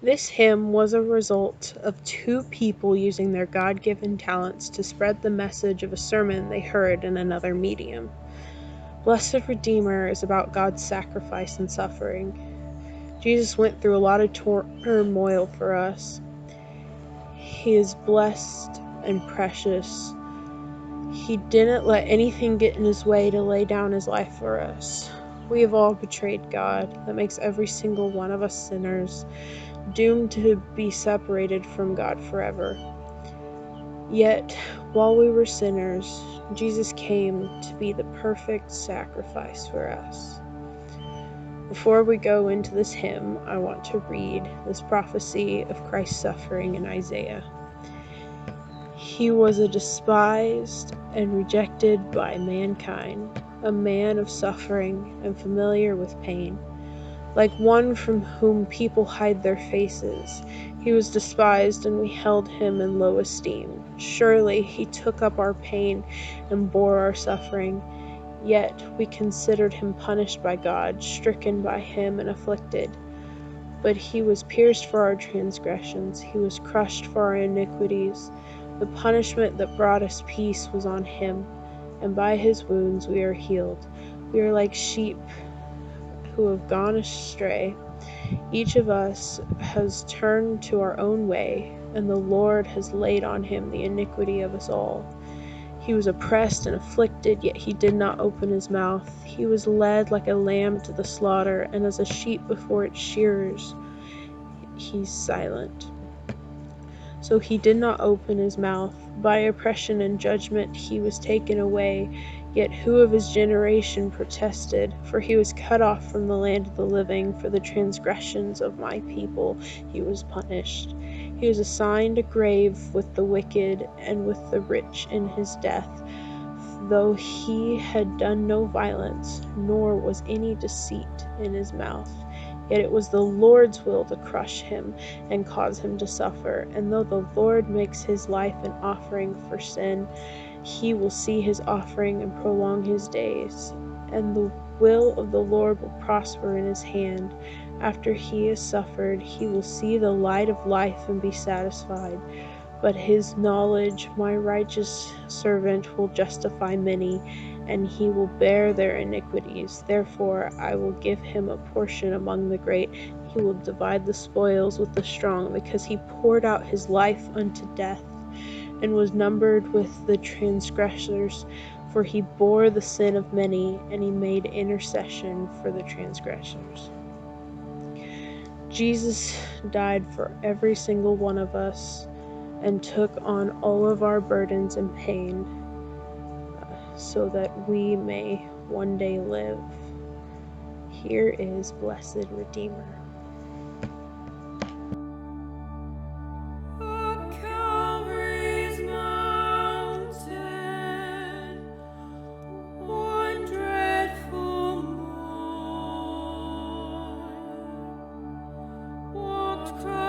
This hymn was a result of two people using their God-given talents to spread the message of a sermon they heard in another medium. Blessed Redeemer is about God's sacrifice and suffering. Jesus went through a lot of turmoil for us. He is blessed and precious. He didn't let anything get in his way to lay down his life for us. We have all betrayed God. That makes every single one of us sinners, doomed to be separated from God forever. Yet, while we were sinners, Jesus came to be the perfect sacrifice for us. Before we go into this hymn, I want to read this prophecy of Christ's suffering in Isaiah. He was a despised and rejected by mankind, a man of suffering and familiar with pain. Like one from whom people hide their faces, he was despised and we held him in low esteem. Surely he took up our pain and bore our suffering. Yet we considered him punished by God, stricken by him and afflicted. But he was pierced for our transgressions, he was crushed for our iniquities. The punishment that brought us peace was on him, and by his wounds we are healed. We are like sheep who have gone astray. Each of us has turned to our own way, and the Lord has laid on him the iniquity of us all. He was oppressed and afflicted, yet he did not open his mouth. He was led like a lamb to the slaughter, and as a sheep before its shearers, he's silent. So he did not open his mouth. By oppression and judgment he was taken away. Yet who of his generation protested? For he was cut off from the land of the living. For the transgressions of my people he was punished. He was assigned a grave with the wicked and with the rich in his death, though he had done no violence, nor was any deceit in his mouth. Yet it was the Lord's will to crush him and cause him to suffer. And though the Lord makes his life an offering for sin, he will see his offering and prolong his days. And the will of the Lord will prosper in his hand. After he has suffered, he will see the light of life and be satisfied. But his knowledge, my righteous servant, will justify many, and he will bear their iniquities. Therefore I will give him a portion among the great. He will divide the spoils with the strong, because he poured out his life unto death, and was numbered with the transgressors. For he bore the sin of many, and he made intercession for the transgressors. Jesus died for every single one of us, and took on all of our burdens and pain, so that we may one day live. Here is Blessed Redeemer. Up Calvary's mountain, one dreadful morn, walked Christ.